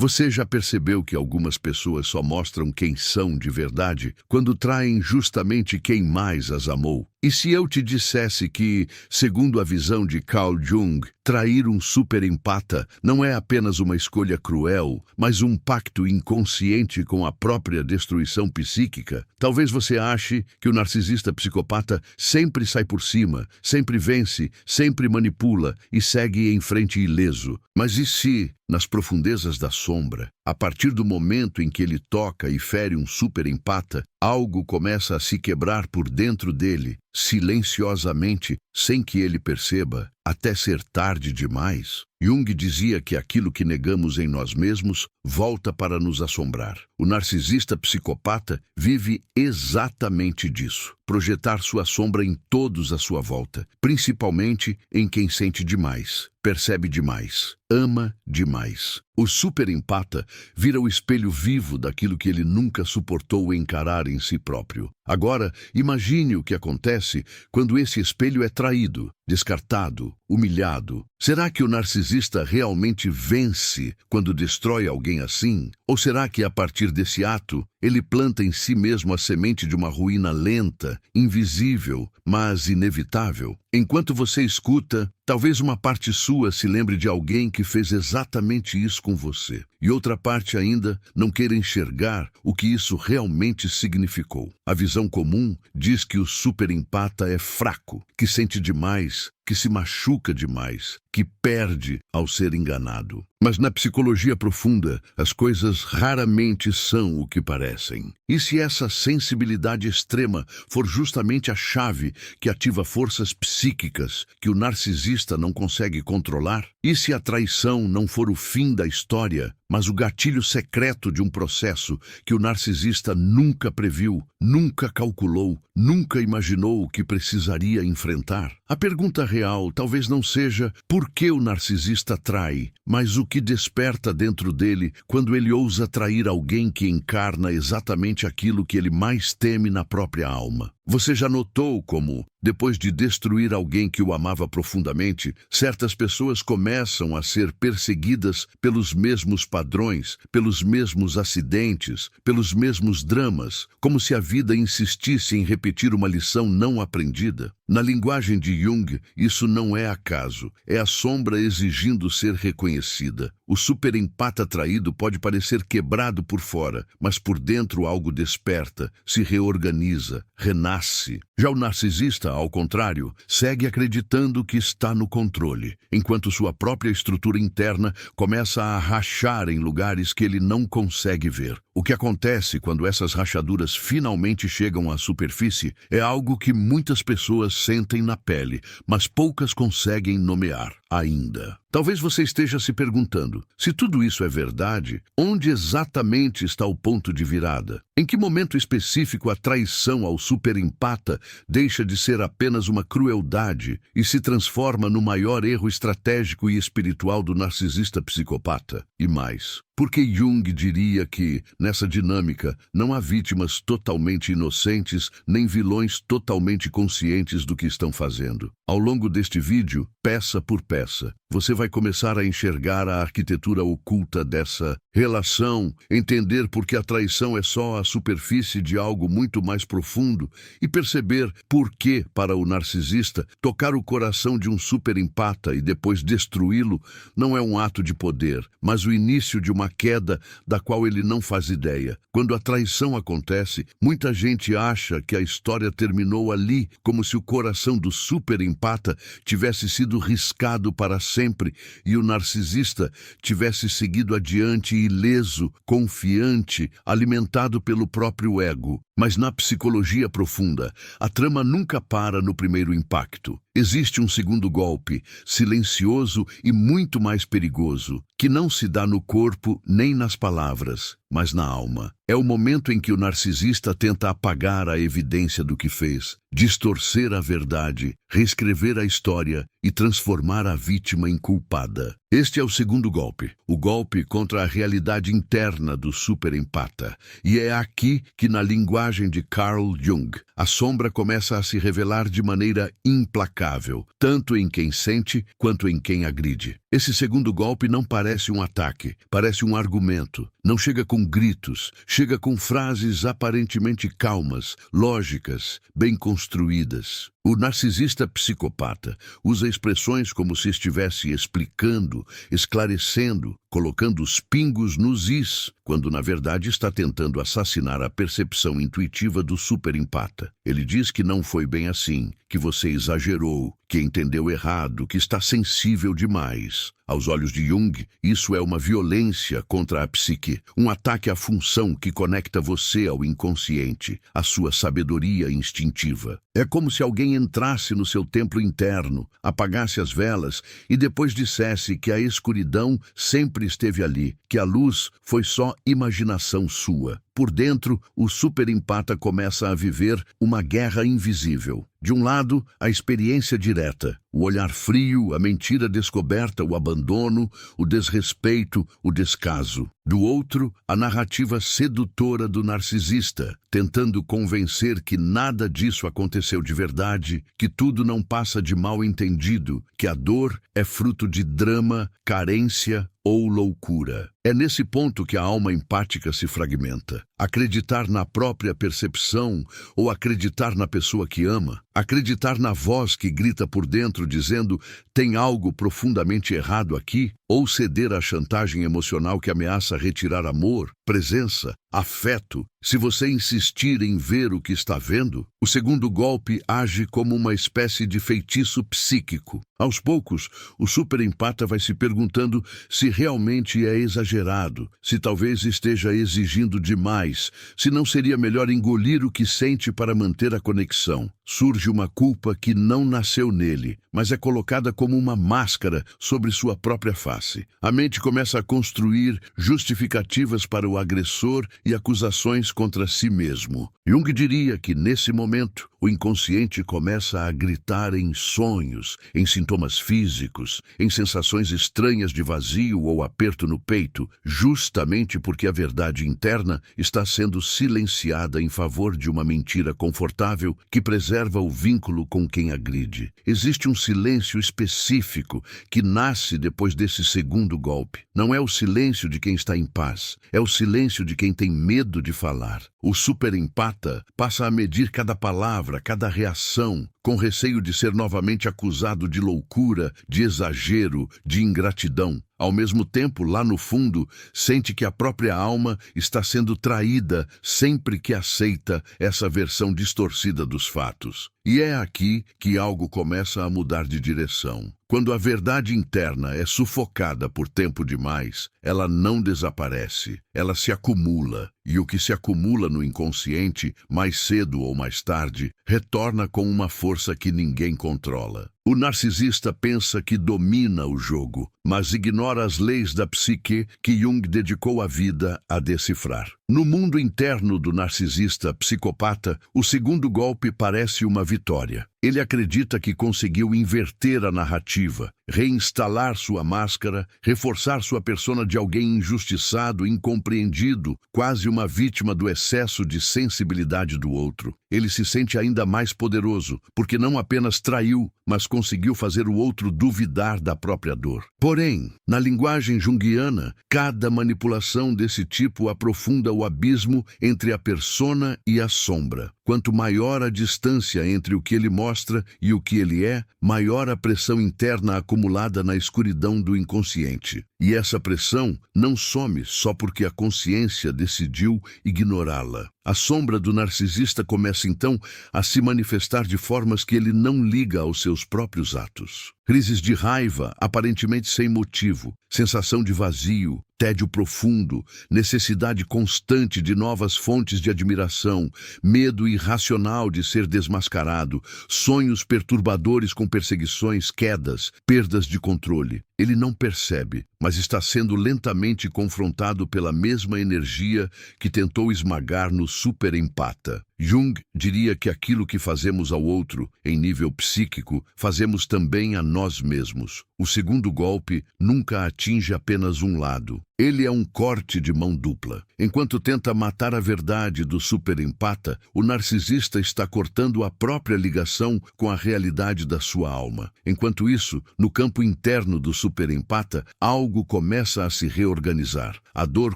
Você já percebeu que algumas pessoas só mostram quem são de verdade quando traem justamente quem mais as amou? E se eu te dissesse que, segundo a visão de Carl Jung, trair um superempata não é apenas uma escolha cruel, mas um pacto inconsciente com a própria destruição psíquica? Talvez você ache que o narcisista psicopata sempre sai por cima, sempre vence, sempre manipula e segue em frente ileso. Mas e se, nas profundezas da sombra, a partir do momento em que ele toca e fere um superempata, algo começa a se quebrar por dentro dele, silenciosamente, sem que ele perceba, até ser tarde demais? Jung dizia que aquilo que negamos em nós mesmos volta para nos assombrar. O narcisista psicopata vive exatamente disso: projetar sua sombra em todos à sua volta, principalmente em quem sente demais, percebe demais, ama demais. O superempata vira o espelho vivo daquilo que ele nunca suportou encarar em si próprio. Agora, imagine o que acontece quando esse espelho é traído, descartado, humilhado. Será que o narcisista realmente vence quando destrói alguém assim? Ou será que, a partir desse ato, ele planta em si mesmo a semente de uma ruína lenta, invisível, mas inevitável? Enquanto você escuta, talvez uma parte sua se lembre de alguém que fez exatamente isso com você, e outra parte ainda não queira enxergar o que isso realmente significou. A visão comum diz que o superempata é fraco, que sente demais, que se machuca demais, que perde ao ser enganado. Mas na psicologia profunda, as coisas raramente são o que parecem. E se essa sensibilidade extrema for justamente a chave que ativa forças psíquicas que o narcisista não consegue controlar? E se a traição não for o fim da história, mas o gatilho secreto de um processo que o narcisista nunca previu, nunca calculou, nunca imaginou que precisaria enfrentar? A pergunta real talvez não seja por que o narcisista trai, mas o que desperta dentro dele quando ele ousa trair alguém que encarna exatamente aquilo que ele mais teme na própria alma. Você já notou como, depois de destruir alguém que o amava profundamente, certas pessoas começam a ser perseguidas pelos mesmos padrões, pelos mesmos acidentes, pelos mesmos dramas, como se a vida insistisse em repetir uma lição não aprendida? Na linguagem de Jung, isso não é acaso, é a sombra exigindo ser reconhecida. O superempata traído pode parecer quebrado por fora, mas por dentro algo desperta, se reorganiza, renasce. Já o narcisista, ao contrário, segue acreditando que está no controle, enquanto sua própria estrutura interna começa a rachar em lugares que ele não consegue ver. O que acontece quando essas rachaduras finalmente chegam à superfície é algo que muitas pessoas sentem na pele, mas poucas conseguem nomear ainda. Talvez você esteja se perguntando, se tudo isso é verdade, onde exatamente está o ponto de virada? Em que momento específico a traição ao superempata deixa de ser apenas uma crueldade e se transforma no maior erro estratégico e espiritual do narcisista psicopata? E mais, porque Jung diria que, nessa dinâmica, não há vítimas totalmente inocentes, nem vilões totalmente conscientes do que estão fazendo. Ao longo deste vídeo, peça por peça, você vai começar a enxergar a arquitetura oculta dessa relação, entender por que a traição é só a superfície de algo muito mais profundo e perceber por que, para o narcisista, tocar o coração de um superempata e depois destruí-lo não é um ato de poder, mas o início de uma queda da qual ele não faz ideia. Quando a traição acontece, muita gente acha que a história terminou ali, como se o coração do superempata tivesse sido riscado para sempre e o narcisista tivesse seguido adiante ileso, confiante, alimentado pelo próprio ego. Mas na psicologia profunda, a trama nunca para no primeiro impacto. Existe um segundo golpe, silencioso e muito mais perigoso, que não se dá no corpo nem nas palavras, mas na alma. É o momento em que o narcisista tenta apagar a evidência do que fez, distorcer a verdade, reescrever a história e transformar a vítima em culpada. Este é o segundo golpe, o golpe contra a realidade interna do superempata. E é aqui que, na linguagem de Carl Jung, a sombra começa a se revelar de maneira implacável, tanto em quem sente quanto em quem agride. Esse segundo golpe não parece um ataque, parece um argumento. Não chega com gritos, chega com frases aparentemente calmas, lógicas, bem construídas. O narcisista psicopata usa expressões como se estivesse explicando, esclarecendo, colocando os pingos nos is, quando na verdade está tentando assassinar a percepção intuitiva do superempata. Ele diz que não foi bem assim, que você exagerou, que entendeu errado, que está sensível demais. Aos olhos de Jung, isso é uma violência contra a psique, um ataque à função que conecta você ao inconsciente, à sua sabedoria instintiva. É como se alguém entrasse no seu templo interno, apagasse as velas e depois dissesse que a escuridão sempre esteve ali, que a luz foi só imaginação sua. Por dentro, o superempata começa a viver uma guerra invisível. De um lado, a experiência direta, o olhar frio, a mentira descoberta, o abandono, o desrespeito, o descaso. Do outro, a narrativa sedutora do narcisista, tentando convencer que nada disso aconteceu de verdade, que tudo não passa de mal-entendido, que a dor é fruto de drama, carência ou loucura. É nesse ponto que a alma empática se fragmenta. Acreditar na própria percepção ou acreditar na pessoa que ama, acreditar na voz que grita por dentro dizendo tem algo profundamente errado aqui, ou ceder à chantagem emocional que ameaça retirar amor, presença, afeto. Se você insistir em ver o que está vendo, o segundo golpe age como uma espécie de feitiço psíquico. Aos poucos, o superempata vai se perguntando se realmente é exagerado, se talvez esteja exigindo demais, se não seria melhor engolir o que sente para manter a conexão. Surge uma culpa que não nasceu nele, mas é colocada como uma máscara sobre sua própria face. A mente começa a construir justificativas para o agressor e acusações contra si mesmo. Jung diria que, nesse momento, o inconsciente começa a gritar em sonhos, em sintomas físicos, em sensações estranhas de vazio ou aperto no peito, justamente porque a verdade interna está sendo silenciada em favor de uma mentira confortável que preserva o vínculo com quem agride. Existe um silêncio específico que nasce depois desse segundo golpe. Não é o silêncio de quem está em paz, é o silêncio de quem tem medo de falar. O superempata passa a medir cada palavra, cada reação, com receio de ser novamente acusado de loucura, de exagero, de ingratidão. Ao mesmo tempo, lá no fundo, sente que a própria alma está sendo traída sempre que aceita essa versão distorcida dos fatos. E é aqui que algo começa a mudar de direção. Quando a verdade interna é sufocada por tempo demais, ela não desaparece, ela se acumula. E o que se acumula no inconsciente, mais cedo ou mais tarde, retorna com uma força que ninguém controla. O narcisista pensa que domina o jogo, mas ignora as leis da psique que Jung dedicou a vida a decifrar. No mundo interno do narcisista psicopata, o segundo golpe parece uma vitória. Ele acredita que conseguiu inverter a narrativa, reinstalar sua máscara, reforçar sua persona de alguém injustiçado, incompreendido, quase uma vítima do excesso de sensibilidade do outro. Ele se sente ainda mais poderoso, porque não apenas traiu, mas conseguiu fazer o outro duvidar da própria dor. Porém, na linguagem junguiana, cada manipulação desse tipo aprofunda o abismo entre a persona e a sombra. Quanto maior a distância entre o que ele mostra e o que ele é, maior a pressão interna acumulada na escuridão do inconsciente. E essa pressão não some só porque a consciência decidiu ignorá-la. A sombra do narcisista começa então a se manifestar de formas que ele não liga aos seus próprios atos. Crises de raiva, aparentemente sem motivo, sensação de vazio, tédio profundo, necessidade constante de novas fontes de admiração, medo irracional de ser desmascarado, sonhos perturbadores com perseguições, quedas, perdas de controle. Ele não percebe, mas está sendo lentamente confrontado pela mesma energia que tentou esmagar no superempata. Jung diria que aquilo que fazemos ao outro, em nível psíquico, fazemos também a nós mesmos. O segundo golpe nunca atinge apenas um lado. Ele é um corte de mão dupla. Enquanto tenta matar a verdade do superempata, o narcisista está cortando a própria ligação com a realidade da sua alma. Enquanto isso, no campo interno do superempata, algo começa a se reorganizar. A dor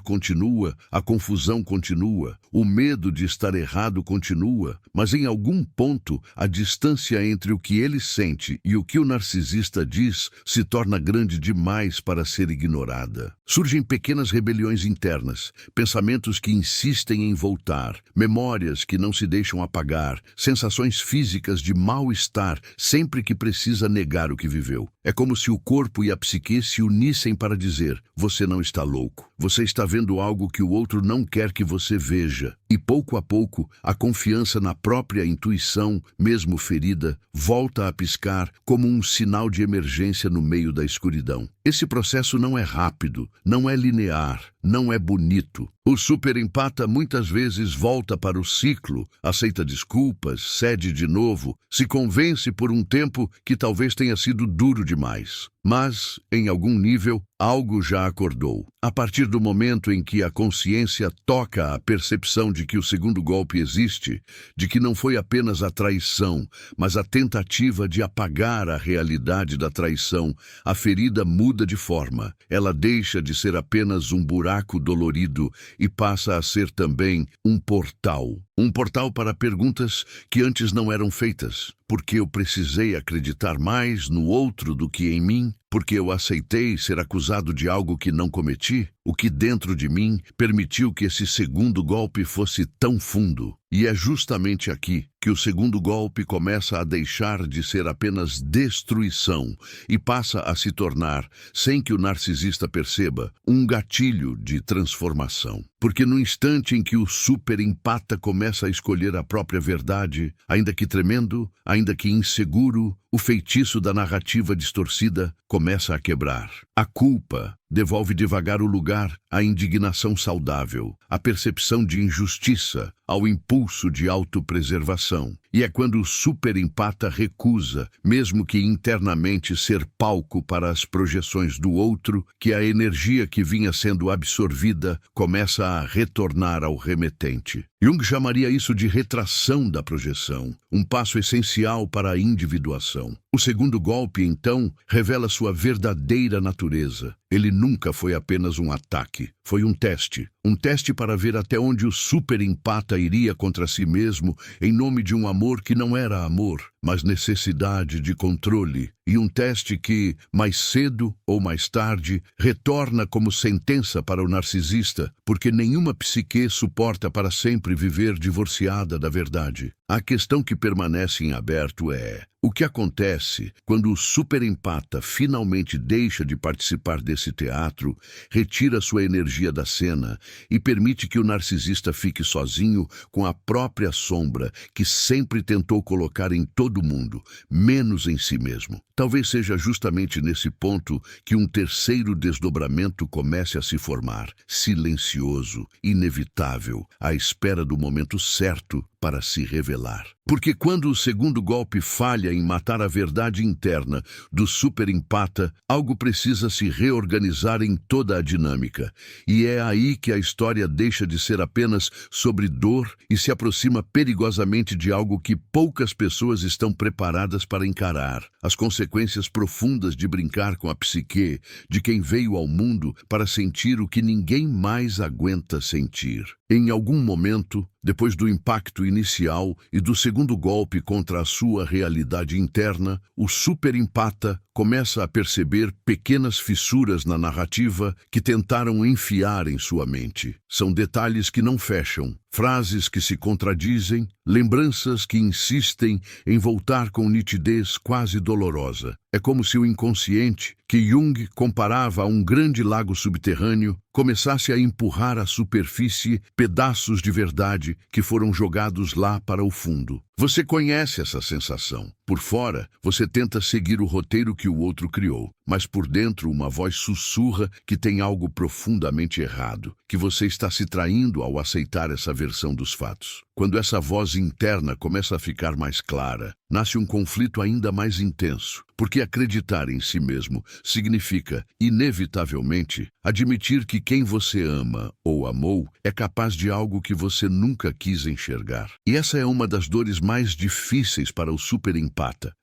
continua, a confusão continua, o medo de estar errado continua, mas em algum ponto, a distância entre o que ele sente e o que o narcisista diz se torna grande demais para ser ignorada. Surgem pequenas rebeliões internas, pensamentos que insistem em voltar, memórias que não se deixam apagar, sensações físicas de mal-estar sempre que precisa negar o que viveu. É como se o corpo e a psique se unissem para dizer: você não está louco, você está vendo algo que o outro não quer que você veja. E pouco a pouco, a confiança na própria intuição, mesmo ferida, volta a piscar como um sinal de emergência no meio da escuridão. Esse processo não é rápido, não é linear, não é bonito. O superempata muitas vezes volta para o ciclo, aceita desculpas, cede de novo, se convence por um tempo que talvez tenha sido duro demais. Mas, em algum nível, algo já acordou. A partir do momento em que a consciência toca a percepção de que o segundo golpe existe, de que não foi apenas a traição, mas a tentativa de apagar a realidade da traição, a ferida muda de forma. Ela deixa de ser apenas um buraco dolorido e passa a ser também um portal. Um portal para perguntas que antes não eram feitas. Porque eu precisei acreditar mais no outro do que em mim? Porque eu aceitei ser acusado de algo que não cometi? O que dentro de mim permitiu que esse segundo golpe fosse tão fundo? E é justamente aqui que o segundo golpe começa a deixar de ser apenas destruição e passa a se tornar, sem que o narcisista perceba, um gatilho de transformação. Porque no instante em que o superempata começa a escolher a própria verdade, ainda que tremendo, ainda que inseguro, o feitiço da narrativa distorcida começa a quebrar. A culpa devolve devagar o lugar à indignação saudável, à percepção de injustiça, ao impulso de autopreservação. E é quando o superempata recusa, mesmo que internamente, ser palco para as projeções do outro, que a energia que vinha sendo absorvida começa a retornar ao remetente. Jung chamaria isso de retração da projeção, um passo essencial para a individuação. O segundo golpe, então, revela sua verdadeira natureza. Ele nunca foi apenas um ataque, foi um teste para ver até onde o superempata iria contra si mesmo em nome de um amor que não era amor, mas necessidade de controle, e um teste que, mais cedo ou mais tarde, retorna como sentença para o narcisista, porque nenhuma psique suporta para sempre viver divorciada da verdade. A questão que permanece em aberto é: o que acontece quando o superempata finalmente deixa de participar desse teatro, retira sua energia da cena e permite que o narcisista fique sozinho com a própria sombra que sempre tentou colocar em todo mundo, menos em si mesmo? Talvez seja justamente nesse ponto que um terceiro desdobramento comece a se formar, silencioso, inevitável, à espera do momento certo para se revelar. Porque quando o segundo golpe falha em matar a verdade interna do superempata, algo precisa se reorganizar em toda a dinâmica. E é aí que a história deixa de ser apenas sobre dor e se aproxima perigosamente de algo que poucas pessoas estão preparadas para encarar: as consequências profundas de brincar com a psique de quem veio ao mundo para sentir o que ninguém mais aguenta sentir. Em algum momento, depois do impacto inicial e do segundo golpe contra a sua realidade interna, o superempata começa a perceber pequenas fissuras na narrativa que tentaram enfiar em sua mente. São detalhes que não fecham, frases que se contradizem, lembranças que insistem em voltar com nitidez quase dolorosa. É como se o inconsciente, que Jung comparava a um grande lago subterrâneo, começasse a empurrar à superfície pedaços de verdade que foram jogados lá para o fundo. Você conhece essa sensação. Por fora, você tenta seguir o roteiro que o outro criou, mas por dentro uma voz sussurra que tem algo profundamente errado, que você está se traindo ao aceitar essa versão dos fatos. Quando essa voz interna começa a ficar mais clara, nasce um conflito ainda mais intenso, porque acreditar em si mesmo significa, inevitavelmente, admitir que quem você ama ou amou é capaz de algo que você nunca quis enxergar. E essa é uma das dores mais difíceis para o superempata.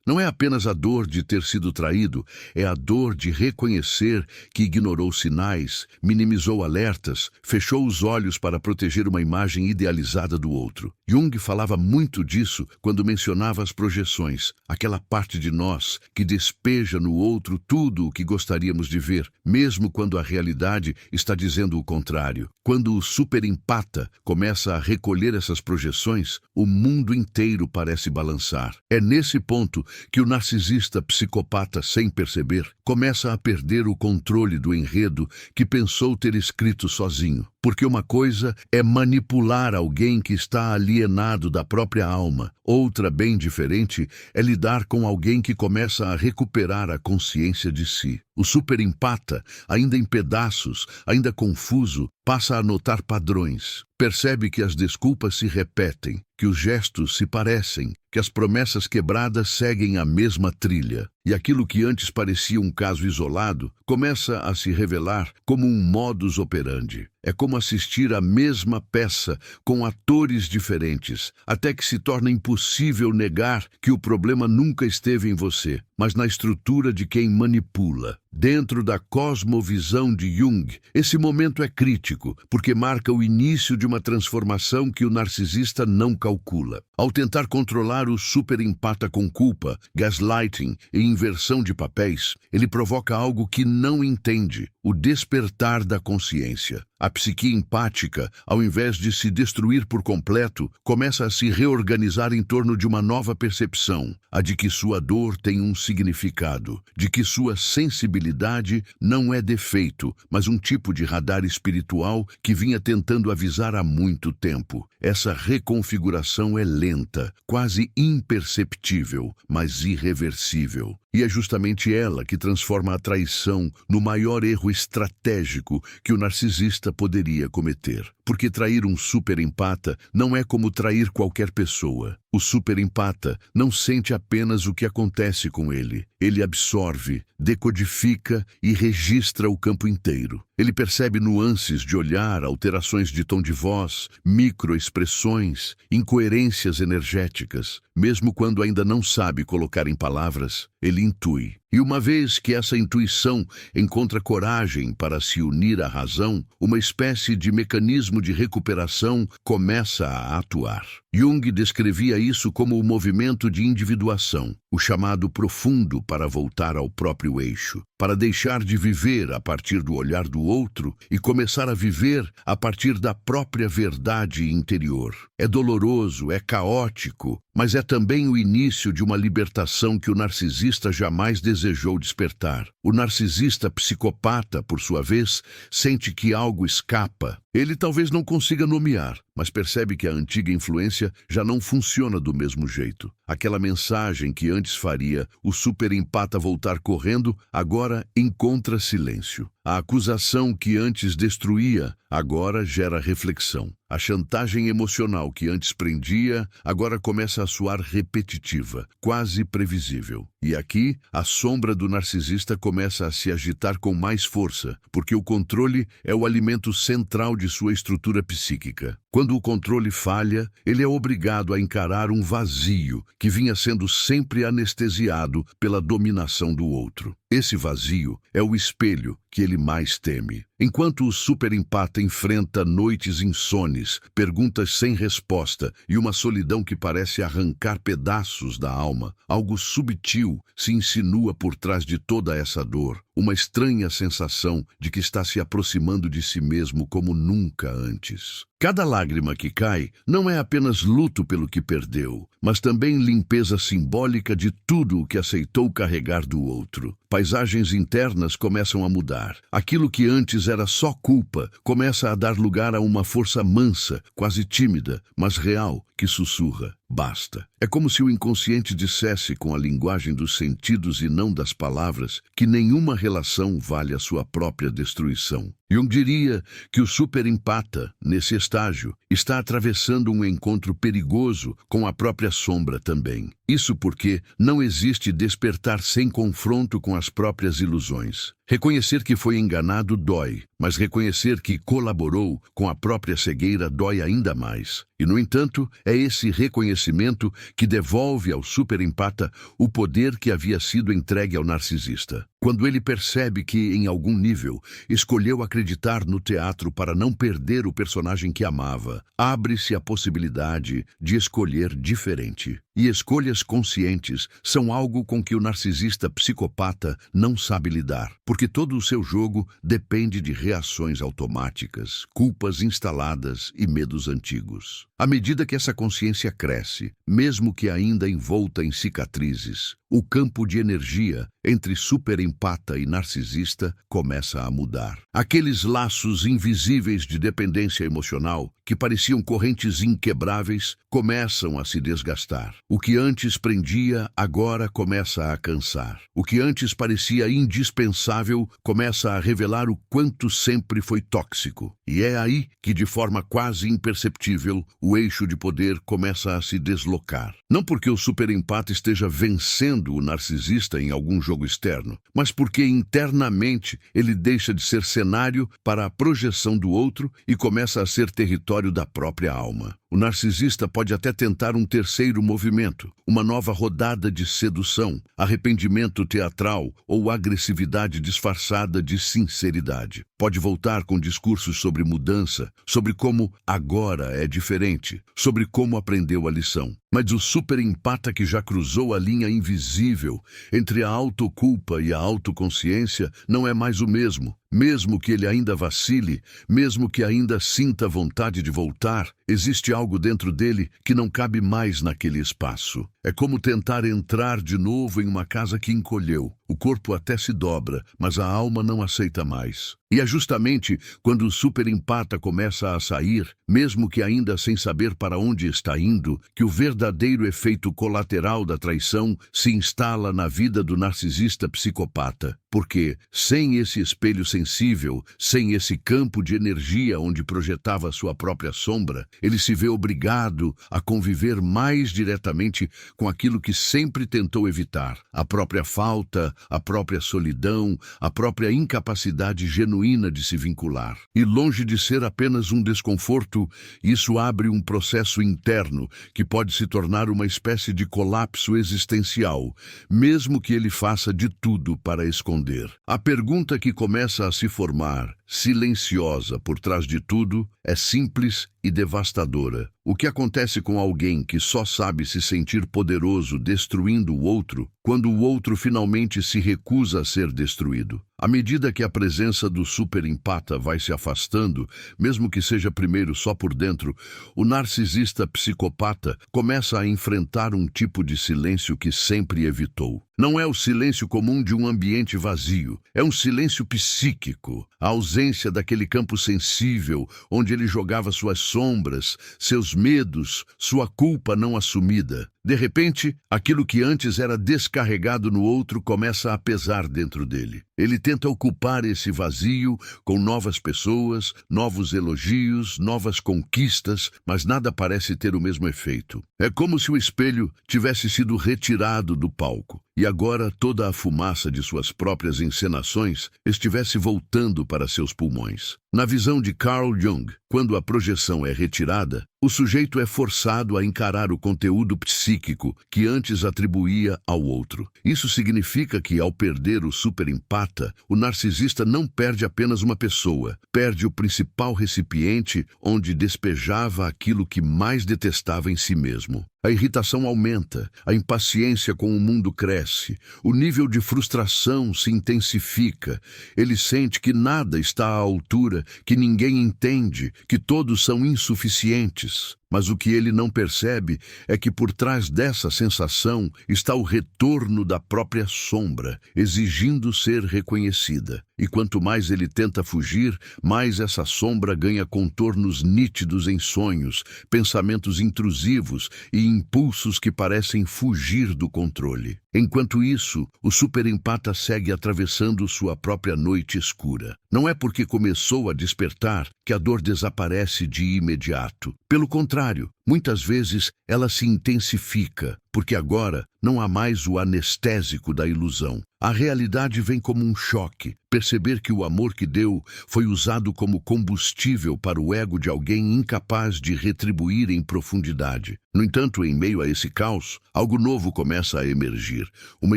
Não é apenas a dor de ter sido traído, é a dor de reconhecer que ignorou sinais, minimizou alertas, fechou os olhos para proteger uma imagem idealizada do outro. Jung falava muito disso quando mencionava as projeções, aquela parte de nós que despeja no outro tudo o que gostaríamos de ver, mesmo quando a realidade está dizendo o contrário. Quando o superempata começa a recolher essas projeções, o mundo inteiro parece balançar. É nesse ponto que o narcisista psicopata, sem perceber, começa a perder o controle do enredo que pensou ter escrito sozinho. Porque uma coisa é manipular alguém que está alienado da própria alma. Outra, bem diferente, é lidar com alguém que começa a recuperar a consciência de si. O superempata, ainda em pedaços, ainda confuso, passa a notar padrões. Percebe que as desculpas se repetem, que os gestos se parecem, que as promessas quebradas seguem a mesma trilha. E aquilo que antes parecia um caso isolado começa a se revelar como um modus operandi. É como assistir à mesma peça com atores diferentes, até que se torna impossível negar que o problema nunca esteve em você, mas na estrutura de quem manipula. Dentro da cosmovisão de Jung, esse momento é crítico, porque marca o início de uma transformação que o narcisista não calcula. Ao tentar controlar o superempata com culpa, gaslighting e inversão de papéis, ele provoca algo que não entende, o despertar da consciência. A psique empática, ao invés de se destruir por completo, começa a se reorganizar em torno de uma nova percepção, a de que sua dor tem um significado, de que sua sensibilidade não é defeito, mas um tipo de radar espiritual que vinha tentando avisar há muito tempo. Essa reconfiguração é lenta, quase imperceptível, mas irreversível. E é justamente ela que transforma a traição no maior erro estratégico que o narcisista poderia cometer. Porque trair um superempata não é como trair qualquer pessoa. O superempata não sente apenas o que acontece com ele. Ele absorve, decodifica e registra o campo inteiro. Ele percebe nuances de olhar, alterações de tom de voz, microexpressões, incoerências energéticas. Mesmo quando ainda não sabe colocar em palavras, ele intui. E uma vez que essa intuição encontra coragem para se unir à razão, uma espécie de mecanismo de recuperação começa a atuar. Jung descrevia isso como o movimento de individuação, o chamado profundo para voltar ao próprio eixo, para deixar de viver a partir do olhar do outro e começar a viver a partir da própria verdade interior. É doloroso, é caótico, mas é também o início de uma libertação que o narcisista jamais desejou despertar. O narcisista psicopata, por sua vez, sente que algo escapa. Ele talvez não consiga nomear, mas percebe que a antiga influência já não funciona do mesmo jeito. Aquela mensagem que antes faria o superempata voltar correndo, agora encontra silêncio. A acusação que antes destruía, agora gera reflexão. A chantagem emocional que antes prendia, agora começa a soar repetitiva, quase previsível. E aqui, a sombra do narcisista começa a se agitar com mais força, porque o controle é o alimento central de sua estrutura psíquica. Quando o controle falha, ele é obrigado a encarar um vazio que vinha sendo sempre anestesiado pela dominação do outro. Esse vazio é o espelho que ele mais teme. Enquanto o superempata enfrenta noites insones, perguntas sem resposta e uma solidão que parece arrancar pedaços da alma, algo subtil se insinua por trás de toda essa dor, uma estranha sensação de que está se aproximando de si mesmo como nunca antes. Cada lágrima que cai não é apenas luto pelo que perdeu, mas também limpeza simbólica de tudo o que aceitou carregar do outro. Paisagens internas começam a mudar. Aquilo que antes era só culpa começa a dar lugar a uma força mansa, quase tímida, mas real, que que sussurra: basta. É como se o inconsciente dissesse, com a linguagem dos sentidos e não das palavras, que nenhuma relação vale a sua própria destruição. Jung diria que o superempata, nesse estágio, está atravessando um encontro perigoso com a própria sombra também. Isso porque não existe despertar sem confronto com as próprias ilusões. Reconhecer que foi enganado dói, mas reconhecer que colaborou com a própria cegueira dói ainda mais. E, no entanto, é esse reconhecimento que devolve ao superempata o poder que havia sido entregue ao narcisista. Quando ele percebe que, em algum nível, escolheu acreditar no teatro para não perder o personagem que amava, abre-se a possibilidade de escolher diferente. E escolhas conscientes são algo com que o narcisista psicopata não sabe lidar, porque todo o seu jogo depende de reações automáticas, culpas instaladas e medos antigos. À medida que essa consciência cresce, mesmo que ainda envolta em cicatrizes, o campo de energia entre superempata e narcisista começa a mudar. Aqueles laços invisíveis de dependência emocional, que pareciam correntes inquebráveis, começam a se desgastar. O que antes prendia, agora começa a cansar. O que antes parecia indispensável, começa a revelar o quanto sempre foi tóxico. E é aí que, de forma quase imperceptível, o eixo de poder começa a se deslocar. Não porque o superempata esteja vencendo o narcisista em algum jogo externo, mas porque internamente ele deixa de ser cenário para a projeção do outro e começa a ser território da própria alma. O narcisista pode até tentar um terceiro movimento, uma nova rodada de sedução, arrependimento teatral ou agressividade disfarçada de sinceridade. Pode voltar com discursos sobre mudança, sobre como agora é diferente, sobre como aprendeu a lição. Mas o superempata que já cruzou a linha invisível entre a autoculpa e a autoconsciência não é mais o mesmo. Mesmo que ele ainda vacile, mesmo que ainda sinta vontade de voltar, existe algo dentro dele que não cabe mais naquele espaço. É como tentar entrar de novo em uma casa que encolheu. O corpo até se dobra, mas a alma não aceita mais. E é justamente quando o superempata começa a sair, mesmo que ainda sem saber para onde está indo, que o verdadeiro efeito colateral da traição se instala na vida do narcisista psicopata. Porque, sem esse espelho sensível, sem esse campo de energia onde projetava sua própria sombra, ele se vê obrigado a conviver mais diretamente com aquilo que sempre tentou evitar: a própria falta, a própria solidão, a própria incapacidade genuína de se vincular. E longe de ser apenas um desconforto, isso abre um processo interno que pode se tornar uma espécie de colapso existencial, mesmo que ele faça de tudo para esconder. A pergunta que começa a se formar, silenciosa por trás de tudo, é simples e devastadora. O que acontece com alguém que só sabe se sentir poderoso destruindo o outro, quando o outro finalmente se recusa a ser destruído? À medida que a presença do superempata vai se afastando, mesmo que seja primeiro só por dentro, o narcisista psicopata começa a enfrentar um tipo de silêncio que sempre evitou. Não é o silêncio comum de um ambiente vazio, é um silêncio psíquico, a ausência daquele campo sensível onde ele jogava suas sombras, seus medos, sua culpa não assumida. De repente, aquilo que antes era descarregado no outro começa a pesar dentro dele. Ele tenta ocupar esse vazio com novas pessoas, novos elogios, novas conquistas, mas nada parece ter o mesmo efeito. É como se o espelho tivesse sido retirado do palco e agora toda a fumaça de suas próprias encenações estivesse voltando para seus pulmões. Na visão de Carl Jung, quando a projeção é retirada, o sujeito é forçado a encarar o conteúdo psíquico que antes atribuía ao outro. Isso significa que, ao perder o superempata, o narcisista não perde apenas uma pessoa, perde o principal recipiente onde despejava aquilo que mais detestava em si mesmo. A irritação aumenta, a impaciência com o mundo cresce, o nível de frustração se intensifica. Ele sente que nada está à altura, que ninguém entende, que todos são insuficientes. Mas o que ele não percebe é que por trás dessa sensação está o retorno da própria sombra, exigindo ser reconhecida. E quanto mais ele tenta fugir, mais essa sombra ganha contornos nítidos em sonhos, pensamentos intrusivos e impulsos que parecem fugir do controle. Enquanto isso, o superempata segue atravessando sua própria noite escura. Não é porque começou a despertar que a dor desaparece de imediato. Pelo contrário, muitas vezes ela se intensifica, porque agora não há mais o anestésico da ilusão. A realidade vem como um choque. Perceber que o amor que deu foi usado como combustível para o ego de alguém incapaz de retribuir em profundidade. No entanto, em meio a esse caos, algo novo começa a emergir. Uma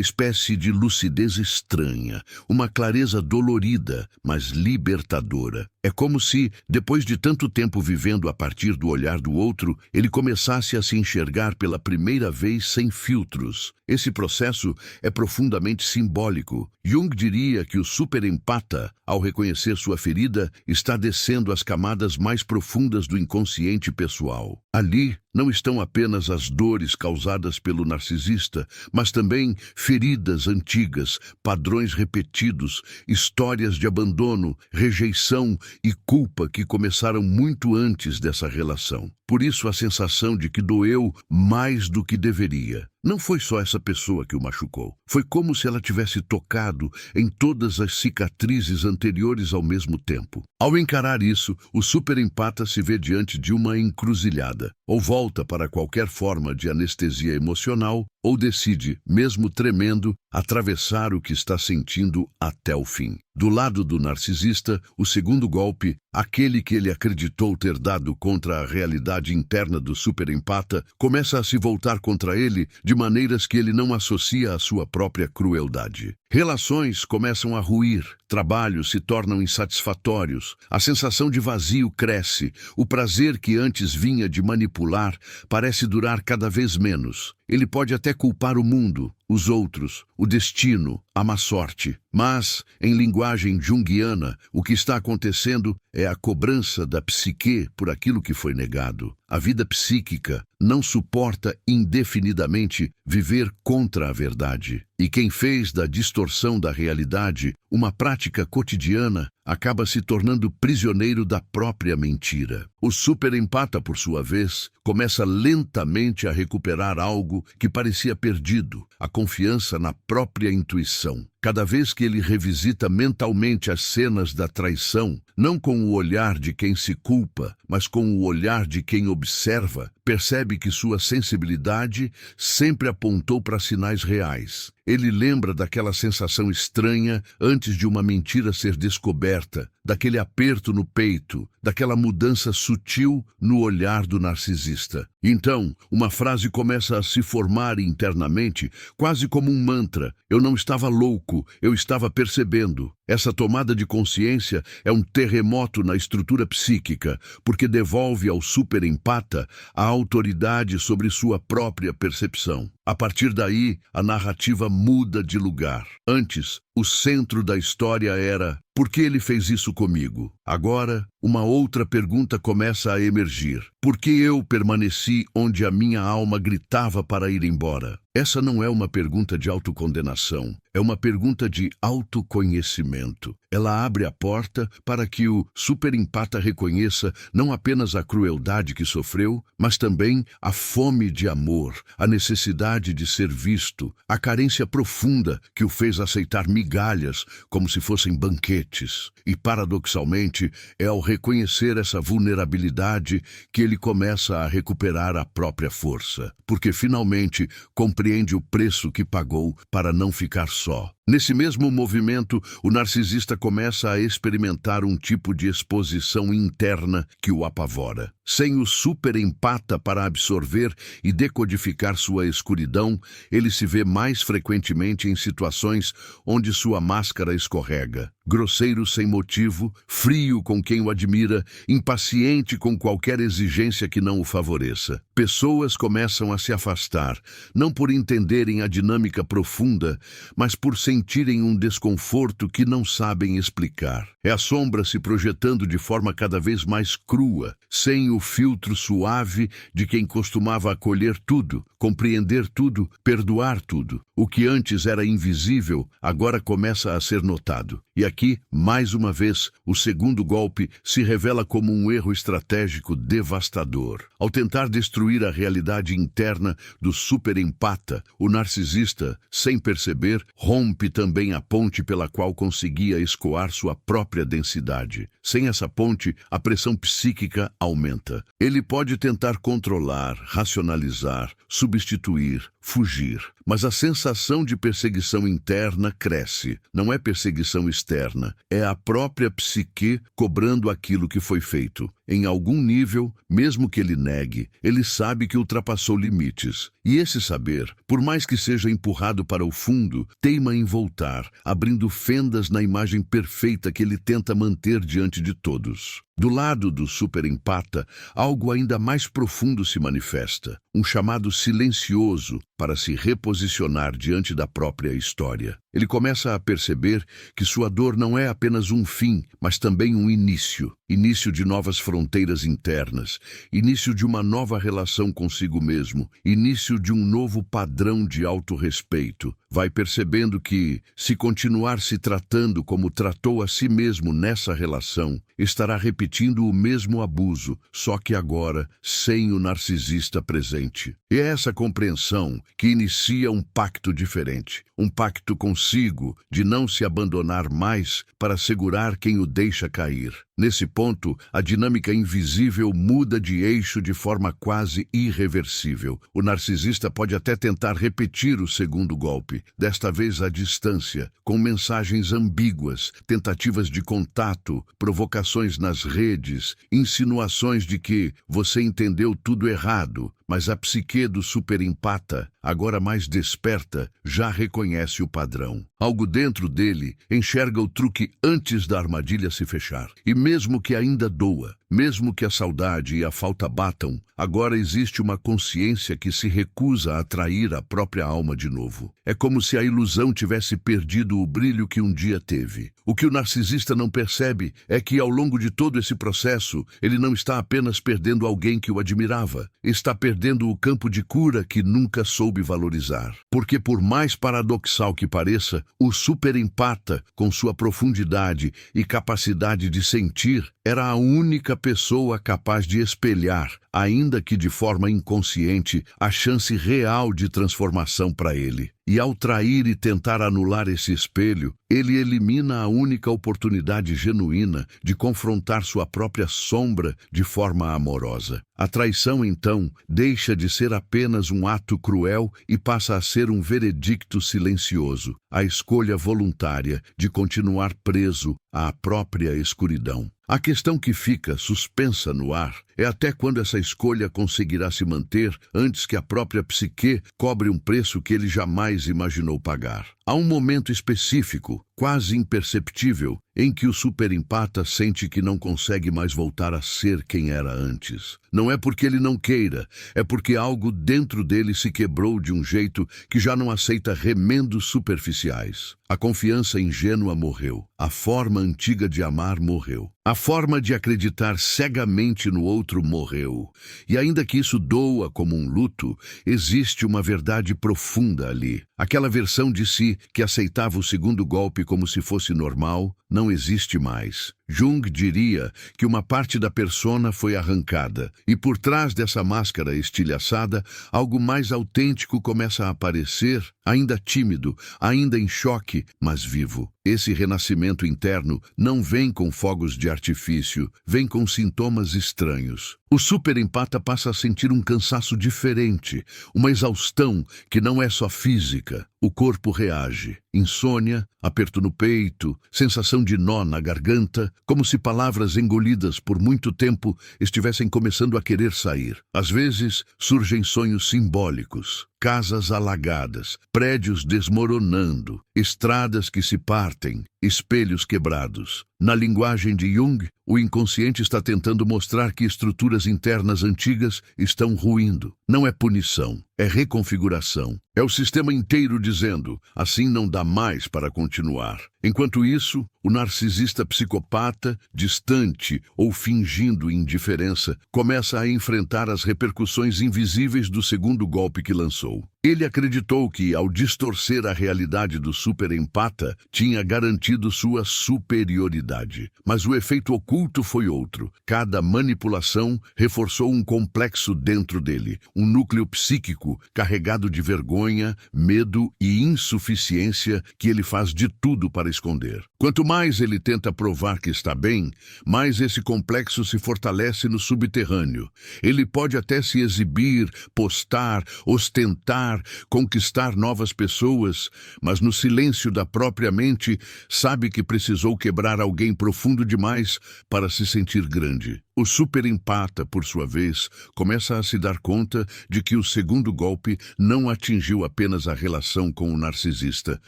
espécie de lucidez estranha, uma clareza dolorida, mas libertadora. É como se, depois de tanto tempo vivendo a partir do olhar do outro, ele começasse a se enxergar pela primeira vez sem filtros. Esse processo é profundamente simbólico. Jung diria que o superempata, ao reconhecer sua ferida, está descendo as camadas mais profundas do inconsciente pessoal. Ali não estão apenas as dores causadas pelo narcisista, mas também feridas antigas, padrões repetidos, histórias de abandono, rejeição e culpa que começaram muito antes dessa relação. Por isso a sensação de que doeu mais do que deveria. Não foi só essa pessoa que o machucou. Foi como se ela tivesse tocado em todas as cicatrizes anteriores ao mesmo tempo. Ao encarar isso, o superempata se vê diante de uma encruzilhada. Ou volta para qualquer forma de anestesia emocional, ou decide, mesmo tremendo, atravessar o que está sentindo até o fim. Do lado do narcisista, o segundo golpe, aquele que ele acreditou ter dado contra a realidade interna do superempata, começa a se voltar contra ele de maneiras que ele não associa à sua própria crueldade. Relações começam a ruir, trabalhos se tornam insatisfatórios, a sensação de vazio cresce, o prazer que antes vinha de manipular parece durar cada vez menos. Ele pode até culpar o mundo, os outros, o destino, a má sorte. Mas, em linguagem junguiana, o que está acontecendo é a cobrança da psique por aquilo que foi negado. A vida psíquica não suporta indefinidamente viver contra a verdade. E quem fez da distorção da realidade uma prática cotidiana acaba se tornando prisioneiro da própria mentira. O superempata, por sua vez, começa lentamente a recuperar algo que parecia perdido, a confiança na própria intuição. Cada vez que ele revisita mentalmente as cenas da traição, não com o olhar de quem se culpa, mas com o olhar de quem observa, percebe que sua sensibilidade sempre apontou para sinais reais. Ele lembra daquela sensação estranha antes de uma mentira ser descoberta, daquele aperto no peito, daquela mudança sutil no olhar do narcisista. Então, uma frase começa a se formar internamente, quase como um mantra. Eu não estava louco, eu estava percebendo. Essa tomada de consciência é um terremoto na estrutura psíquica, porque devolve ao superempata a autoridade sobre sua própria percepção. A partir daí, a narrativa muda de lugar. Antes, o centro da história era: por que ele fez isso comigo? Agora, uma outra pergunta começa a emergir. Por que eu permaneci onde a minha alma gritava para ir embora? Essa não é uma pergunta de autocondenação, é uma pergunta de autoconhecimento. Ela abre a porta para que o superempata reconheça não apenas a crueldade que sofreu, mas também a fome de amor, a necessidade de ser visto, a carência profunda que o fez aceitar migalhas como se fossem banquetes. E, paradoxalmente, é ao reconhecer essa vulnerabilidade que ele começa a recuperar a própria força, porque finalmente compreende o preço que pagou para não ficar só. Nesse mesmo movimento, o narcisista começa a experimentar um tipo de exposição interna que o apavora. Sem o superempata para absorver e decodificar sua escuridão, ele se vê mais frequentemente em situações onde sua máscara escorrega. Grosseiro sem motivo, frio com quem o admira, impaciente com qualquer exigência que não o favoreça. Pessoas começam a se afastar, não por entenderem a dinâmica profunda, mas por sentirem um desconforto que não sabem explicar. É a sombra se projetando de forma cada vez mais crua, sem o filtro suave de quem costumava acolher tudo, compreender tudo, perdoar tudo. O que antes era invisível, agora começa a ser notado. E aqui, mais uma vez, o segundo golpe se revela como um erro estratégico devastador. Ao tentar destruir a realidade interna do superempata, o narcisista, sem perceber, rompe também a ponte pela qual conseguia escoar sua própria densidade. Sem essa ponte, a pressão psíquica aumenta. Ele pode tentar controlar, racionalizar, substituir, fugir. Mas a sensação de perseguição interna cresce. Não é perseguição externa, é a própria psique cobrando aquilo que foi feito. Em algum nível, mesmo que ele negue, ele sabe que ultrapassou limites. E esse saber, por mais que seja empurrado para o fundo, teima em voltar, abrindo fendas na imagem perfeita que ele tenta manter diante de todos. Do lado do superempata, algo ainda mais profundo se manifesta, um chamado silencioso para se reposicionar diante da própria história. Ele começa a perceber que sua dor não é apenas um fim, mas também um início. Início de novas fronteiras internas, início de uma nova relação consigo mesmo, início de um novo padrão de autorrespeito. Vai percebendo que, se continuar se tratando como tratou a si mesmo nessa relação, estará repetindo o mesmo abuso, só que agora sem o narcisista presente. E é essa compreensão que inicia um pacto diferente, um pacto consigo de não se abandonar mais para segurar quem o deixa cair. Nesse ponto, a dinâmica invisível muda de eixo de forma quase irreversível. O narcisista pode até tentar repetir o segundo golpe, desta vez à distância, com mensagens ambíguas, tentativas de contato, provocações nas redes, insinuações de que você entendeu tudo errado, mas a psique do superempata, agora mais desperta, já reconhece o padrão. Algo dentro dele enxerga o truque antes da armadilha se fechar. E mesmo que ainda doa, mesmo que a saudade e a falta batam, agora existe uma consciência que se recusa a atrair a própria alma de novo. É como se a ilusão tivesse perdido o brilho que um dia teve. O que o narcisista não percebe é que, ao longo de todo esse processo, ele não está apenas perdendo alguém que o admirava, está perdendo o campo de cura que nunca soube valorizar. Porque, por mais paradoxal que pareça, o superempata, com sua profundidade e capacidade de sentir, era a única pessoa capaz de espelhar, ainda que de forma inconsciente, a chance real de transformação para ele. E ao trair e tentar anular esse espelho, ele elimina a única oportunidade genuína de confrontar sua própria sombra de forma amorosa. A traição, então, deixa de ser apenas um ato cruel e passa a ser um veredicto silencioso, a escolha voluntária de continuar preso à própria escuridão. A questão que fica suspensa no ar é até quando essa escolha conseguirá se manter antes que a própria psique cobre um preço que ele jamais imaginou pagar. Há um momento específico, quase imperceptível, em que o superempata sente que não consegue mais voltar a ser quem era antes. Não é porque ele não queira, é porque algo dentro dele se quebrou de um jeito que já não aceita remendos superficiais. A confiança ingênua morreu. A forma antiga de amar morreu. A forma de acreditar cegamente no outro morreu. E ainda que isso doa como um luto, existe uma verdade profunda ali. Aquela versão de si que aceitava o segundo golpe como se fosse normal, não existe mais. Jung diria que uma parte da persona foi arrancada, e por trás dessa máscara estilhaçada, algo mais autêntico começa a aparecer, ainda tímido, ainda em choque, mas vivo. Esse renascimento interno não vem com fogos de artifício, vem com sintomas estranhos. O superempata passa a sentir um cansaço diferente, uma exaustão que não é só física. O corpo reage. Insônia, aperto no peito, sensação de nó na garganta, como se palavras engolidas por muito tempo estivessem começando a querer sair. Às vezes, surgem sonhos simbólicos. Casas alagadas, prédios desmoronando, estradas que se partem, espelhos quebrados. Na linguagem de Jung, o inconsciente está tentando mostrar que estruturas internas antigas estão ruindo. Não é punição, é reconfiguração. É o sistema inteiro dizendo, assim não dá mais para continuar. Enquanto isso, o narcisista psicopata, distante ou fingindo indiferença, começa a enfrentar as repercussões invisíveis do segundo golpe que lançou. Ele acreditou que, ao distorcer a realidade do superempata, tinha garantido sua superioridade. Mas o efeito oculto foi outro. Cada manipulação reforçou um complexo dentro dele, um núcleo psíquico carregado de vergonha, medo e insuficiência que ele faz de tudo para esconder. Quanto mais ele tenta provar que está bem, mais esse complexo se fortalece no subterrâneo. Ele pode até se exibir, postar, ostentar, conquistar novas pessoas, mas no silêncio da própria mente sabe que precisou quebrar alguém profundo demais para se sentir grande. O superempata, por sua vez, começa a se dar conta de que o segundo golpe não atingiu apenas a relação com o narcisista,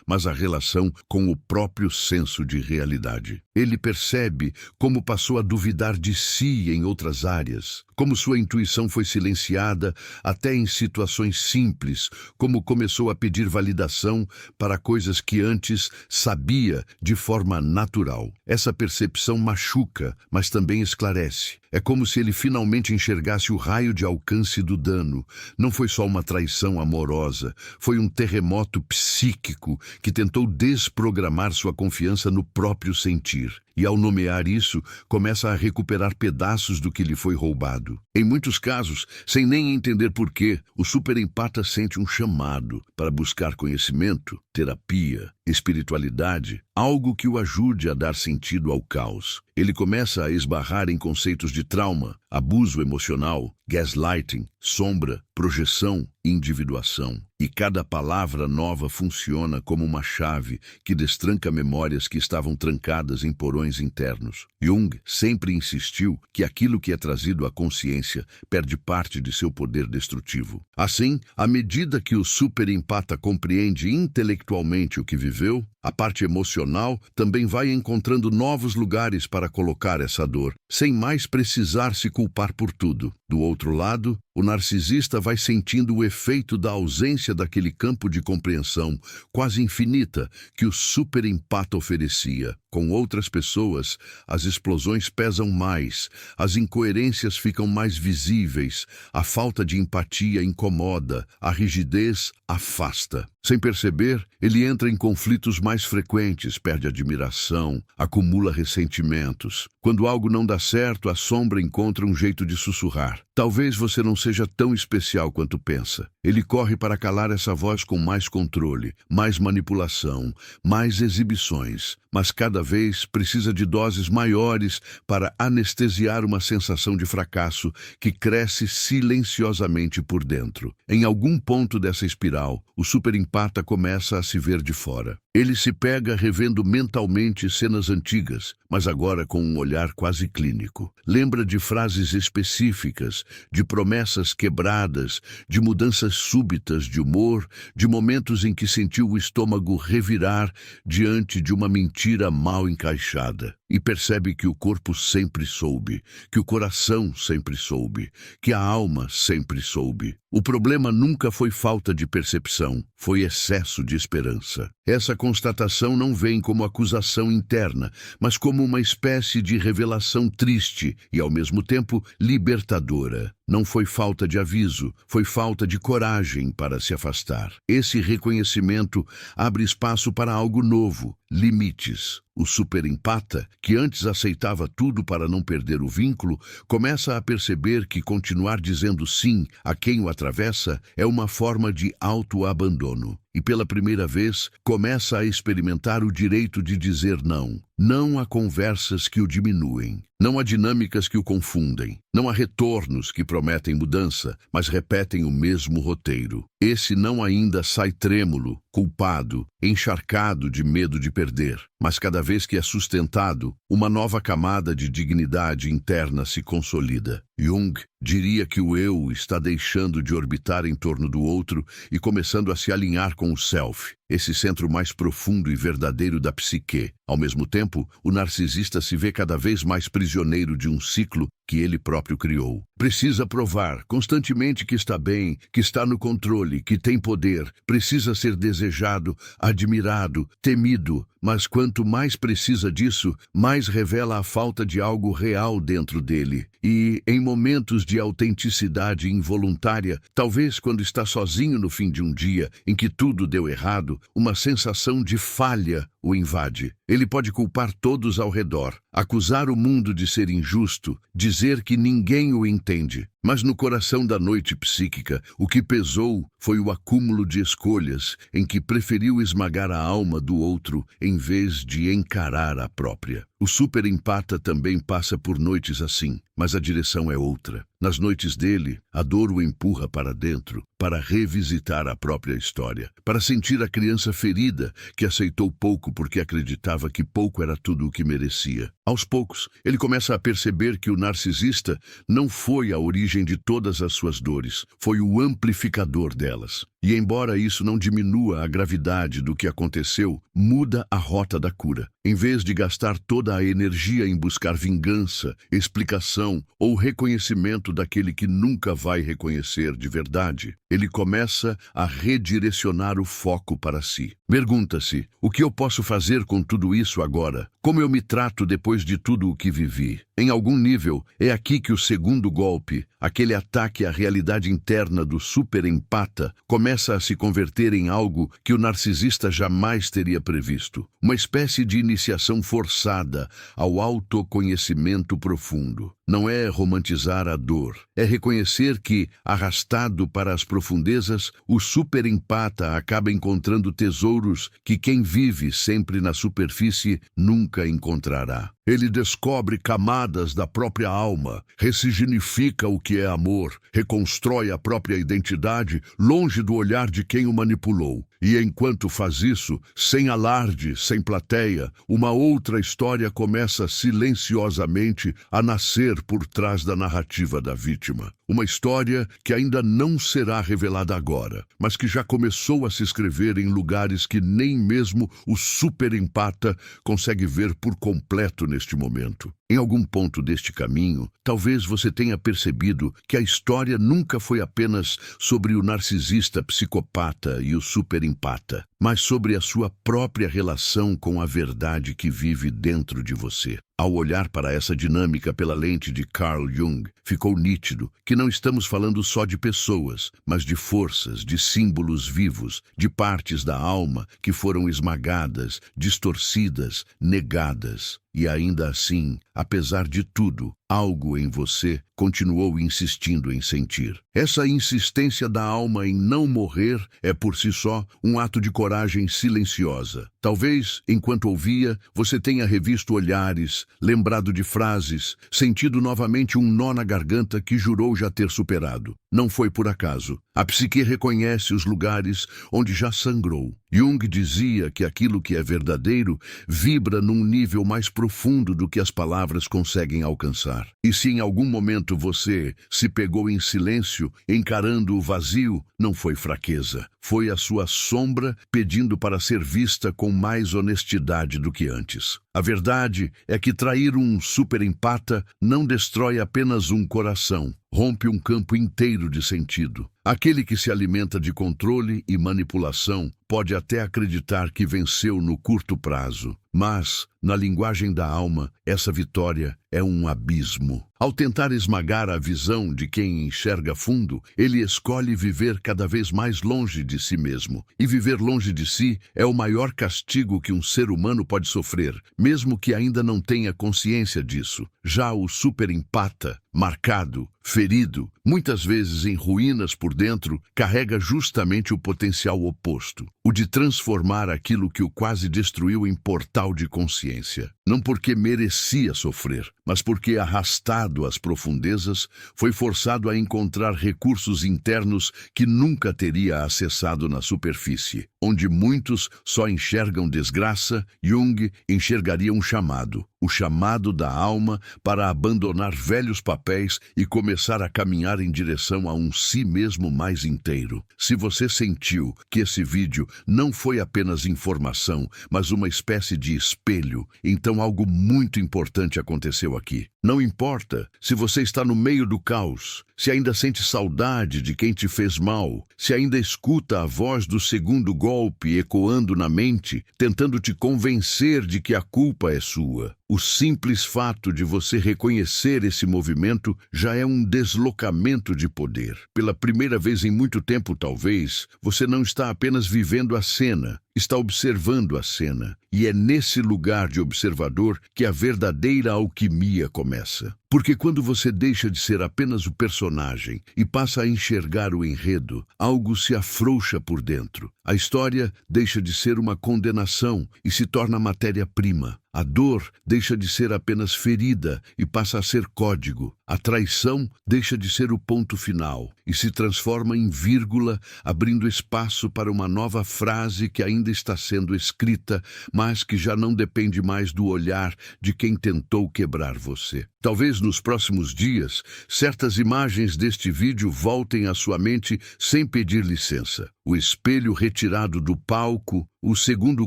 mas a relação com o próprio senso de realidade. Ele percebe como passou a duvidar de si em outras áreas, como sua intuição foi silenciada até em situações simples, como começou a pedir validação para coisas que antes sabia de forma natural. Essa percepção machuca, mas também esclarece. É como se ele finalmente enxergasse o raio de alcance do dano. Não foi só uma traição amorosa, foi um terremoto psíquico que tentou desprogramar sua confiança no próprio sentir. E ao nomear isso, começa a recuperar pedaços do que lhe foi roubado. Em muitos casos, sem nem entender porquê, o superempata sente um chamado para buscar conhecimento, terapia, espiritualidade, algo que o ajude a dar sentido ao caos. Ele começa a esbarrar em conceitos de trauma, abuso emocional, gaslighting, sombra, projeção, individuação. E cada palavra nova funciona como uma chave que destranca memórias que estavam trancadas em porões internos. Jung sempre insistiu que aquilo que é trazido à consciência perde parte de seu poder destrutivo. Assim, à medida que o superempata compreende intelectualmente o que viveu, a parte emocional também vai encontrando novos lugares para colocar essa dor, sem mais precisar se culpar por tudo. Do outro lado, o narcisista vai sentindo o efeito da ausência daquele campo de compreensão quase infinita que o superempata oferecia. Com outras pessoas, as explosões pesam mais, as incoerências ficam mais visíveis, a falta de empatia incomoda, a rigidez afasta. Sem perceber, ele entra em conflitos mais frequentes, perde admiração, acumula ressentimentos. Quando algo não dá certo, a sombra encontra um jeito de sussurrar. Talvez você não seja tão especial quanto pensa. Ele corre para calar essa voz com mais controle, mais manipulação, mais exibições, mas cada vez precisa de doses maiores para anestesiar uma sensação de fracasso que cresce silenciosamente por dentro. Em algum ponto dessa espiral, o superempata começa a se ver de fora. Ele se pega revendo mentalmente cenas antigas, mas agora com um olhar quase clínico. Lembra de frases específicas, de promessas quebradas, de mudanças súbitas de humor, de momentos em que sentiu o estômago revirar diante de uma mentira mal encaixada. E percebe que o corpo sempre soube, que o coração sempre soube, que a alma sempre soube. O problema nunca foi falta de percepção, foi excesso de esperança. Essa constatação não vem como acusação interna, mas como uma espécie de revelação triste e, ao mesmo tempo, libertadora. Não foi falta de aviso, foi falta de coragem para se afastar. Esse reconhecimento abre espaço para algo novo, limites. O superempata, que antes aceitava tudo para não perder o vínculo, começa a perceber que continuar dizendo sim a quem o atravessa é uma forma de autoabandono. E pela primeira vez, começa a experimentar o direito de dizer não. Não há conversas que o diminuem. Não há dinâmicas que o confundem. Não há retornos que prometem mudança, mas repetem o mesmo roteiro. Esse não ainda sai trêmulo, culpado, encharcado de medo de perder. Mas cada vez que é sustentado, uma nova camada de dignidade interna se consolida. Jung diria que o eu está deixando de orbitar em torno do outro e começando a se alinhar com o self, esse centro mais profundo e verdadeiro da psique. Ao mesmo tempo, o narcisista se vê cada vez mais prisioneiro de um ciclo que ele próprio criou. Precisa provar constantemente que está bem, que está no controle, que tem poder. Precisa ser desejado, admirado, temido. Mas quanto mais precisa disso, mais revela a falta de algo real dentro dele. E, em momentos de autenticidade involuntária, talvez quando está sozinho no fim de um dia em que tudo deu errado, uma sensação de falha o invade. Ele pode culpar todos ao redor, acusar o mundo de ser injusto, dizer que ninguém o entende. Mas no coração da noite psíquica, o que pesou foi o acúmulo de escolhas em que preferiu esmagar a alma do outro em vez de encarar a própria. O superempata também passa por noites assim, mas a direção é outra. Nas noites dele, a dor o empurra para dentro, para revisitar a própria história, para sentir a criança ferida que aceitou pouco porque acreditava que pouco era tudo o que merecia. Aos poucos, ele começa a perceber que o narcisista não foi a origem de todas as suas dores, foi o amplificador delas. E embora isso não diminua a gravidade do que aconteceu, muda a rota da cura. Em vez de gastar toda a energia em buscar vingança, explicação ou reconhecimento daquele que nunca vai reconhecer de verdade, ele começa a redirecionar o foco para si. Pergunta-se: o que eu posso fazer com tudo isso agora? Como eu me trato depois de tudo o que vivi? Em algum nível, é aqui que o segundo golpe, aquele ataque à realidade interna do superempata, começa a se converter em algo que o narcisista jamais teria previsto. Uma espécie de iniciação forçada ao autoconhecimento profundo. Não é romantizar a dor, é reconhecer que, arrastado para as profundezas, o superempata acaba encontrando tesouros que quem vive sempre na superfície nunca encontrará. Ele descobre camadas da própria alma, ressignifica o que é amor, reconstrói a própria identidade longe do olhar de quem o manipulou. E enquanto faz isso, sem alarde, sem plateia, uma outra história começa silenciosamente a nascer por trás da narrativa da vítima. Uma história que ainda não será revelada agora, mas que já começou a se escrever em lugares que nem mesmo o superempata consegue ver por completo neste momento. Em algum ponto deste caminho, talvez você tenha percebido que a história nunca foi apenas sobre o narcisista psicopata e o superempata, mas sobre a sua própria relação com a verdade que vive dentro de você. Ao olhar para essa dinâmica pela lente de Carl Jung, ficou nítido que não estamos falando só de pessoas, mas de forças, de símbolos vivos, de partes da alma que foram esmagadas, distorcidas, negadas. E ainda assim, apesar de tudo, algo em você continuou insistindo em sentir. Essa insistência da alma em não morrer é por si só um ato de coragem silenciosa. Talvez, enquanto ouvia, você tenha revisto olhares, lembrado de frases, sentido novamente um nó na garganta que jurou já ter superado. Não foi por acaso. A psique reconhece os lugares onde já sangrou. Jung dizia que aquilo que é verdadeiro vibra num nível mais profundo do que as palavras conseguem alcançar. E se em algum momento você se pegou em silêncio, encarando o vazio, não foi fraqueza. Foi a sua sombra pedindo para ser vista com mais honestidade do que antes. A verdade é que trair um superempata não destrói apenas um coração, rompe um campo inteiro de sentido. Aquele que se alimenta de controle e manipulação pode até acreditar que venceu no curto prazo, mas, na linguagem da alma, essa vitória é um abismo. Ao tentar esmagar a visão de quem enxerga fundo, ele escolhe viver cada vez mais longe de si mesmo. E viver longe de si é o maior castigo que um ser humano pode sofrer, mesmo que ainda não tenha consciência disso. Já o superempata, marcado, ferido, muitas vezes em ruínas por dentro, carrega justamente o potencial oposto, o de transformar aquilo que o quase destruiu em portal de consciência. Não porque merecia sofrer, mas porque, arrastado às profundezas, foi forçado a encontrar recursos internos que nunca teria acessado na superfície. Onde muitos só enxergam desgraça, Jung enxergaria um chamado, o chamado da alma para abandonar velhos papéis e começar a caminhar em direção a um si mesmo mais inteiro. Se você sentiu que esse vídeo não foi apenas informação, mas uma espécie de espelho, então algo muito importante aconteceu aqui. Não importa se você está no meio do caos, se ainda sente saudade de quem te fez mal, se ainda escuta a voz do segundo golpe ecoando na mente, tentando te convencer de que a culpa é sua. O simples fato de você reconhecer esse movimento já é um deslocamento de poder. Pela primeira vez em muito tempo, talvez, você não está apenas vivendo a cena, está observando a cena. E é nesse lugar de observador que a verdadeira alquimia começa. Porque quando você deixa de ser apenas o personagem e passa a enxergar o enredo, algo se afrouxa por dentro. A história deixa de ser uma condenação e se torna matéria-prima. A dor deixa de ser apenas ferida e passa a ser código. A traição deixa de ser o ponto final e se transforma em vírgula, abrindo espaço para uma nova frase que ainda está sendo escrita, mas que já não depende mais do olhar de quem tentou quebrar você. Talvez nos próximos dias, certas imagens deste vídeo voltem à sua mente sem pedir licença. O espelho retirado do palco, o segundo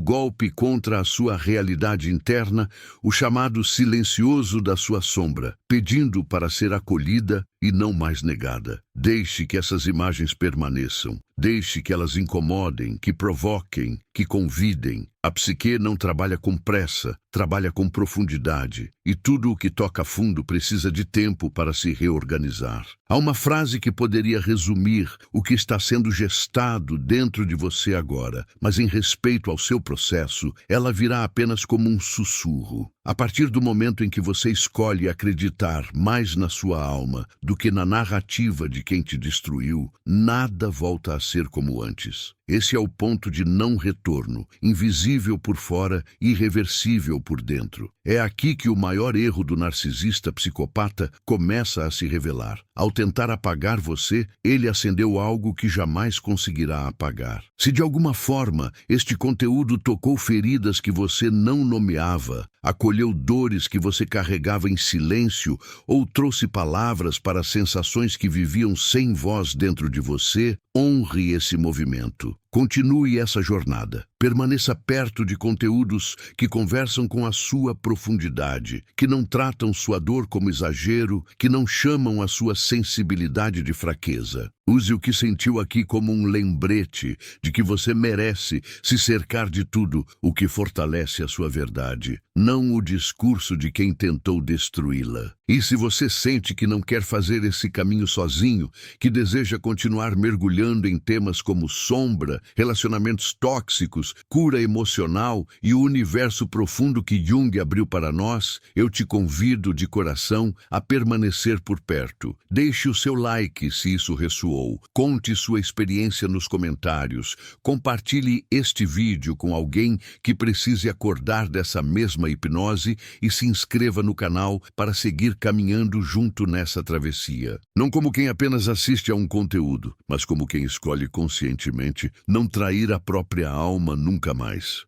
golpe contra a sua realidade interna, o chamado silencioso da sua sombra, pedindo para ser acolhida e não mais negada. Deixe que essas imagens permaneçam. Deixe que elas incomodem, que provoquem, que convidem. A psique não trabalha com pressa, trabalha com profundidade. E tudo o que toca fundo precisa de tempo para se reorganizar. Há uma frase que poderia resumir o que está sendo gestado dentro de você agora, mas em respeito ao seu processo, ela virá apenas como um sussurro. A partir do momento em que você escolhe acreditar mais na sua alma do que na narrativa de quem te destruiu, nada volta a ser como antes. Esse é o ponto de não retorno, invisível por fora, irreversível por dentro. É aqui que o maior erro do narcisista psicopata começa a se revelar. Ao tentar apagar você, ele acendeu algo que jamais conseguirá apagar. Se de alguma forma este conteúdo tocou feridas que você não nomeava, acolheu dores que você carregava em silêncio ou trouxe palavras para sensações que viviam sem voz dentro de você, honre esse movimento. Continue essa jornada. Permaneça perto de conteúdos que conversam com a sua profundidade, que não tratam sua dor como exagero, que não chamam a sua sensibilidade de fraqueza. Use o que sentiu aqui como um lembrete de que você merece se cercar de tudo o que fortalece a sua verdade, não o discurso de quem tentou destruí-la. E se você sente que não quer fazer esse caminho sozinho, que deseja continuar mergulhando em temas como sombra, relacionamentos tóxicos, cura emocional e o universo profundo que Jung abriu para nós, eu te convido de coração a permanecer por perto. Deixe o seu like se isso ressoou. Conte sua experiência nos comentários. Compartilhe este vídeo com alguém que precise acordar dessa mesma hipnose e se inscreva no canal para seguir caminhando junto nessa travessia. Não como quem apenas assiste a um conteúdo, mas como quem escolhe conscientemente não trair a própria alma nunca mais.